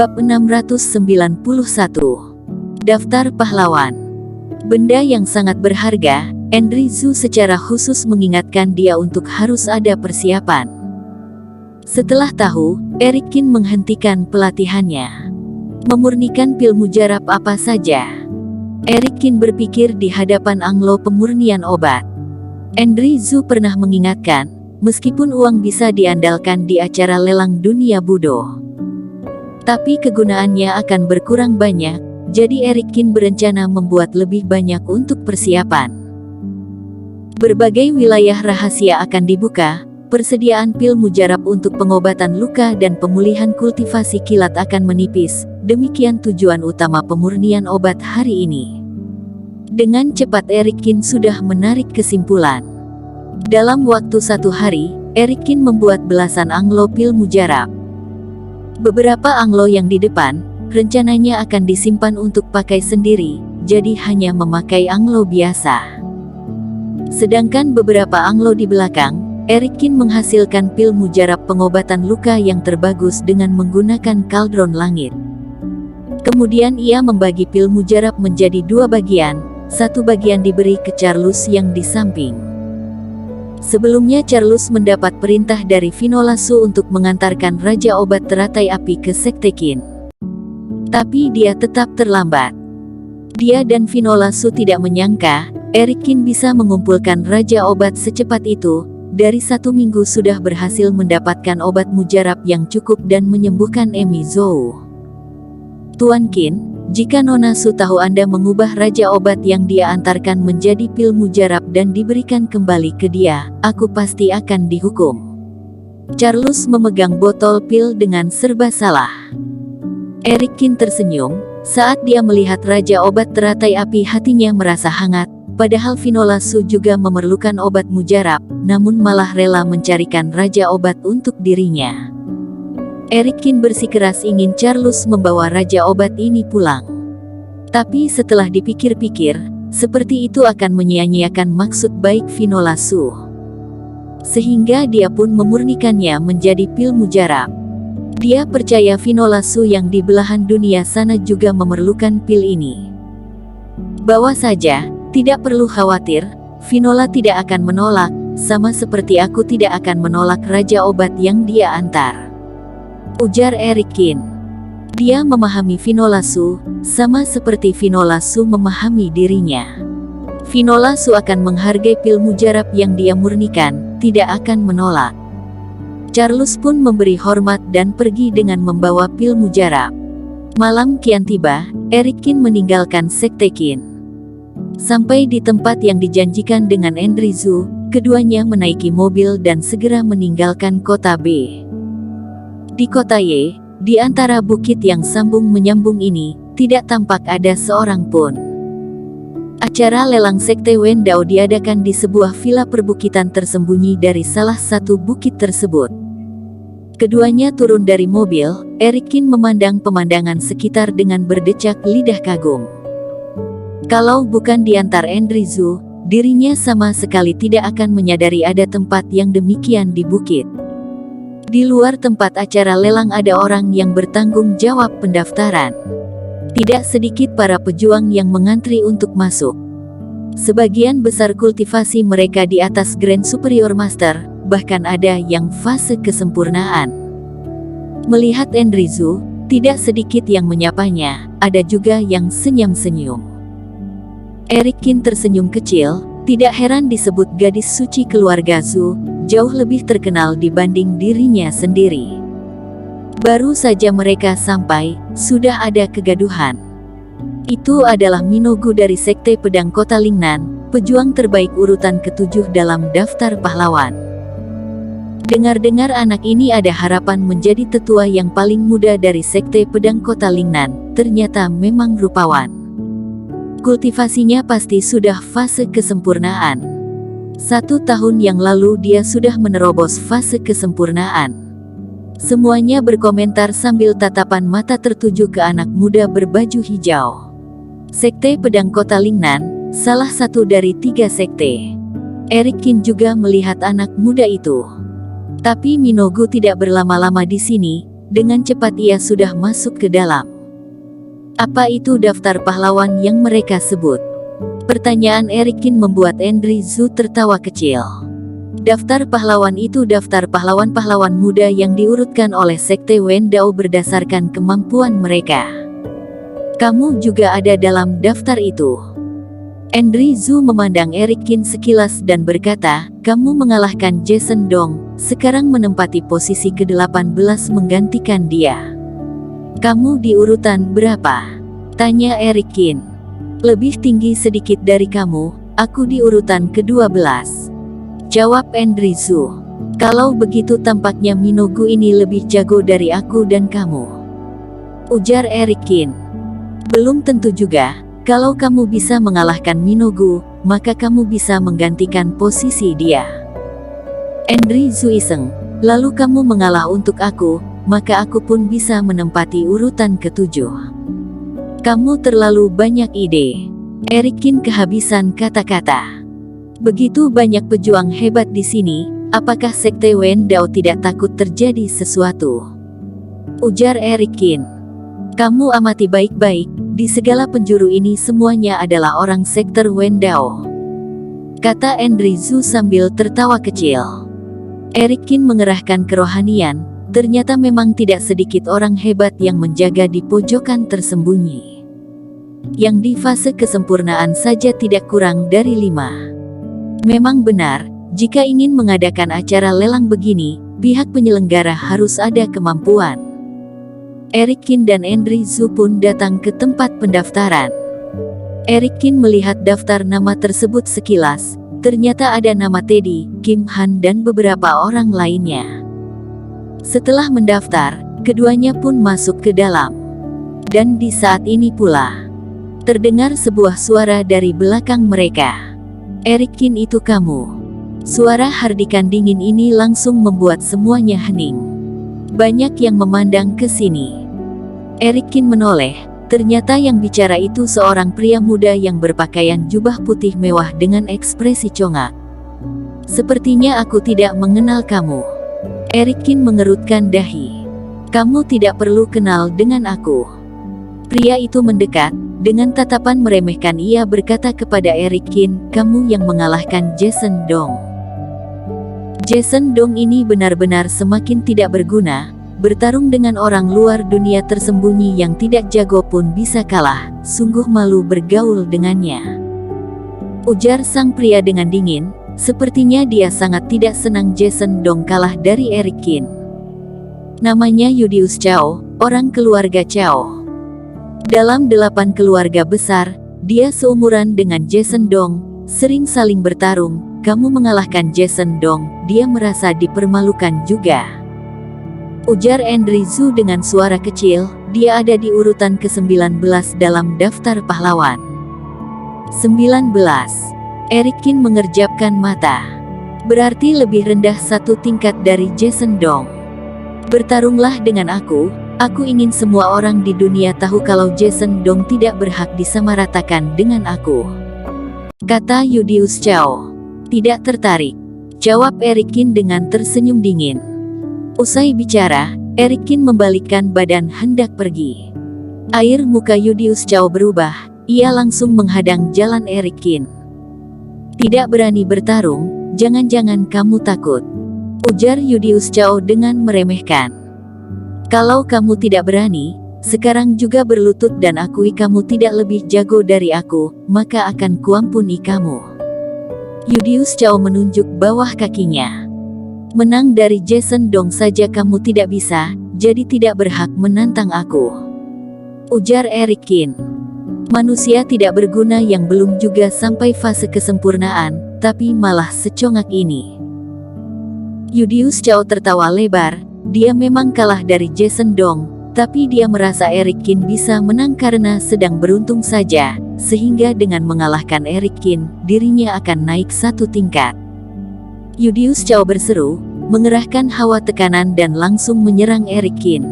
Bab 691. Daftar Pahlawan. Benda yang sangat berharga, Enrizu secara khusus mengingatkan dia untuk harus ada persiapan. Setelah tahu, Erikin menghentikan pelatihannya. Memurnikan pil mujarab apa saja? Erikin berpikir di hadapan Anglo pemurnian obat. Enrizu pernah mengingatkan, meskipun uang bisa diandalkan di acara lelang dunia Budo, tapi kegunaannya akan berkurang banyak, jadi Erikin berencana membuat lebih banyak untuk persiapan. Berbagai wilayah rahasia akan dibuka, persediaan pil mujarab untuk pengobatan luka dan pemulihan kultivasi kilat akan menipis, demikian tujuan utama pemurnian obat hari ini. Dengan cepat Erikin sudah menarik kesimpulan. Dalam waktu 1 hari, Erikin membuat belasan Anglo pil mujarab. Beberapa Anglo yang di depan, rencananya akan disimpan untuk pakai sendiri, jadi hanya memakai Anglo biasa. Sedangkan beberapa Anglo di belakang, Erikin menghasilkan pil mujarab pengobatan luka yang terbagus dengan menggunakan kaldron langit. Kemudian ia membagi pil mujarab menjadi 2 bagian, 1 bagian diberi ke Charles yang di samping. Sebelumnya Charles mendapat perintah dari Vinolasu untuk mengantarkan Raja Obat Teratai Api ke Sekte Qin. Tapi dia tetap terlambat. Dia dan Vinolasu tidak menyangka, Erikin bisa mengumpulkan Raja Obat secepat itu. Dari 1 minggu sudah berhasil mendapatkan obat mujarab yang cukup dan menyembuhkan Emi Zhou. Tuan Qin, jika Nona Su tahu Anda mengubah Raja Obat yang dia antarkan menjadi pil mujarab dan diberikan kembali ke dia, aku pasti akan dihukum. Charles memegang botol pil dengan serba salah. Erikin tersenyum, saat dia melihat Raja Obat Teratai Api hatinya merasa hangat, padahal Vinolasu juga memerlukan obat mujarab, namun malah rela mencarikan Raja Obat untuk dirinya. Erikin bersikeras ingin Charles membawa Raja Obat ini pulang. Tapi setelah dipikir-pikir, seperti itu akan menyia-nyiakan maksud baik Vinolasu. Sehingga dia pun memurnikannya menjadi pil mujarab. Dia percaya Vinolasu yang di belahan dunia sana juga memerlukan pil ini. Bawa saja, tidak perlu khawatir, Vinola tidak akan menolak, sama seperti aku tidak akan menolak Raja Obat yang dia antar, ujar Erikin. Dia memahami Vinolasu, sama seperti Vinolasu memahami dirinya. Vinolasu akan menghargai pil mujarab yang dia murnikan, tidak akan menolak. Charles pun memberi hormat dan pergi dengan membawa pil mujarab. Malam kian tiba, Erikin meninggalkan Sekte Qin. Sampai di tempat yang dijanjikan dengan Enrizu, keduanya menaiki mobil dan segera meninggalkan kota B. Di kota Y, di antara bukit yang sambung-menyambung ini, tidak tampak ada seorang pun. Acara lelang Sekte Wendao diadakan di sebuah villa perbukitan tersembunyi dari salah satu bukit tersebut. Keduanya turun dari mobil, Erikin memandang pemandangan sekitar dengan berdecak lidah kagum. Kalau bukan diantar Enrizu, dirinya sama sekali tidak akan menyadari ada tempat yang demikian di bukit. Di luar tempat acara lelang ada orang yang bertanggung jawab pendaftaran. Tidak sedikit para pejuang yang mengantri untuk masuk. Sebagian besar kultivasi mereka di atas Grand Superior Master, bahkan ada yang fase kesempurnaan. Melihat Enrizu, tidak sedikit yang menyapanya, ada juga yang senyum-senyum. Erikin tersenyum kecil, tidak heran disebut gadis suci keluarga Zhu, jauh lebih terkenal dibanding dirinya sendiri. Baru saja mereka sampai, sudah ada kegaduhan. Itu adalah Minogu dari Sekte Pedang Kota Lingnan, pejuang terbaik urutan ke-7 dalam daftar pahlawan. Dengar-dengar anak ini ada harapan menjadi tetua yang paling muda dari Sekte Pedang Kota Lingnan, ternyata memang rupawan. Kultivasinya pasti sudah fase kesempurnaan. 1 tahun yang lalu dia sudah menerobos fase kesempurnaan. Semuanya berkomentar sambil tatapan mata tertuju ke anak muda berbaju hijau. Sekte Pedang Kota Lingnan, salah satu dari 3 sekte. Erikin juga melihat anak muda itu. Tapi Minogu tidak berlama-lama di sini, dengan cepat ia sudah masuk ke dalam. Apa itu daftar pahlawan yang mereka sebut? Pertanyaan Erikin membuat Andrew Zhu tertawa kecil. Daftar pahlawan itu daftar pahlawan-pahlawan muda yang diurutkan oleh Sekte Wendao berdasarkan kemampuan mereka. Kamu juga ada dalam daftar itu. Andrew Zhu memandang Erikin sekilas dan berkata, kamu mengalahkan Jason Dong, sekarang menempati posisi ke-18 menggantikan dia. Kamu di urutan berapa? Tanya Erikin. Lebih tinggi sedikit dari kamu, aku di urutan ke-12. Jawab Andrew Zhu. Kalau begitu tampaknya Minogu ini lebih jago dari aku dan kamu. Ujar Erikin. Belum tentu juga. Kalau kamu bisa mengalahkan Minogu, maka kamu bisa menggantikan posisi dia. Andrew Zhu iseng. Lalu kamu mengalah untuk aku, maka aku pun bisa menempati urutan ke-7. Kamu terlalu banyak ide. Erikin kehabisan kata-kata. Begitu banyak pejuang hebat di sini, apakah Sekte Wendao tidak takut terjadi sesuatu? Ujar Erikin. Kamu amati baik-baik, di segala penjuru ini semuanya adalah orang Sekte Wendao. Kata Andrew Zhu sambil tertawa kecil. Erikin mengerahkan kerohanian, ternyata memang tidak sedikit orang hebat yang menjaga di pojokan tersembunyi. Yang di fase kesempurnaan saja tidak kurang dari 5. Memang benar, jika ingin mengadakan acara lelang begini, pihak penyelenggara harus ada kemampuan. Erikin dan Andrew Zhu pun datang ke tempat pendaftaran. Erikin melihat daftar nama tersebut sekilas, ternyata ada nama Teddy, Kim Han dan beberapa orang lainnya. Setelah mendaftar, keduanya pun masuk ke dalam. Dan di saat ini pula, terdengar sebuah suara dari belakang mereka. Erikin, itu kamu. Suara hardikan dingin ini langsung membuat semuanya hening. Banyak yang memandang ke sini. Erikin menoleh, ternyata yang bicara itu seorang pria muda yang berpakaian jubah putih mewah dengan ekspresi congak. Sepertinya aku tidak mengenal kamu. Erikin mengerutkan dahi. Kamu tidak perlu kenal dengan aku. Pria itu mendekat, dengan tatapan meremehkan ia berkata kepada Erikin, kamu yang mengalahkan Jason Dong. Jason Dong ini benar-benar semakin tidak berguna. Bertarung dengan orang luar dunia tersembunyi yang tidak jago pun bisa kalah, sungguh malu bergaul dengannya. Ujar sang pria dengan dingin, sepertinya dia sangat tidak senang Jason Dong kalah dari Erikin. Namanya Yudius Chao, orang keluarga Chao. Dalam 8 keluarga besar, dia seumuran dengan Jason Dong, sering saling bertarung, kamu mengalahkan Jason Dong, dia merasa dipermalukan juga. Ujar Andrew Zhu dengan suara kecil, dia ada di urutan ke-19 dalam daftar pahlawan. 19. Erikin mengerjapkan mata. Berarti lebih rendah 1 tingkat dari Jason Dong. Bertarunglah dengan aku ingin semua orang di dunia tahu kalau Jason Dong tidak berhak disamaratakan dengan aku. Kata Yudius Chao. Tidak tertarik. Jawab Erikin dengan tersenyum dingin. Usai bicara, Erikin membalikkan badan hendak pergi. Air muka Yudius Chao berubah, ia langsung menghadang jalan Erikin. Tidak berani bertarung, jangan-jangan kamu takut. Ujar Yudius Chao dengan meremehkan. Kalau kamu tidak berani, sekarang juga berlutut dan akui kamu tidak lebih jago dari aku, maka akan kuampuni kamu. Yudius Chao menunjuk bawah kakinya. Menang dari Jason Dong saja kamu tidak bisa, jadi tidak berhak menantang aku. Ujar Erikin. Manusia tidak berguna yang belum juga sampai fase kesempurnaan, tapi malah secongak ini. Yudius Chao tertawa lebar, dia memang kalah dari Jason Dong, tapi dia merasa Erikin bisa menang karena sedang beruntung saja, sehingga dengan mengalahkan Erikin, dirinya akan naik 1 tingkat. Yudius Chao berseru, mengerahkan hawa tekanan dan langsung menyerang Erikin.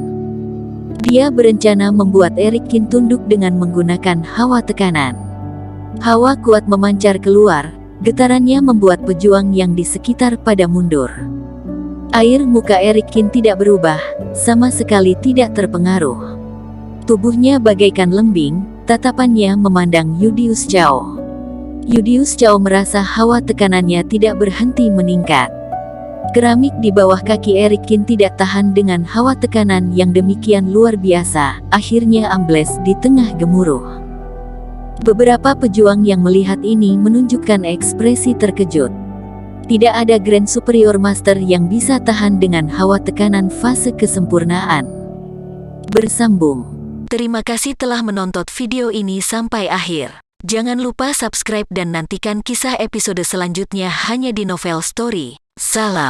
Dia berencana membuat Erikin tunduk dengan menggunakan hawa tekanan. Hawa kuat memancar keluar, getarannya membuat pejuang yang di sekitar pada mundur. Air muka Erikin tidak berubah, sama sekali tidak terpengaruh. Tubuhnya bagaikan lembing, tatapannya memandang Yudius Chao. Yudius Chao merasa hawa tekanannya tidak berhenti meningkat. Keramik di bawah kaki Erikin tidak tahan dengan hawa tekanan yang demikian luar biasa, akhirnya ambles di tengah gemuruh. Beberapa pejuang yang melihat ini menunjukkan ekspresi terkejut. Tidak ada Grand Superior Master yang bisa tahan dengan hawa tekanan fase kesempurnaan. Bersambung. Terima kasih telah menonton video ini sampai akhir. Jangan lupa subscribe dan nantikan kisah episode selanjutnya hanya di Novel Story. Salam.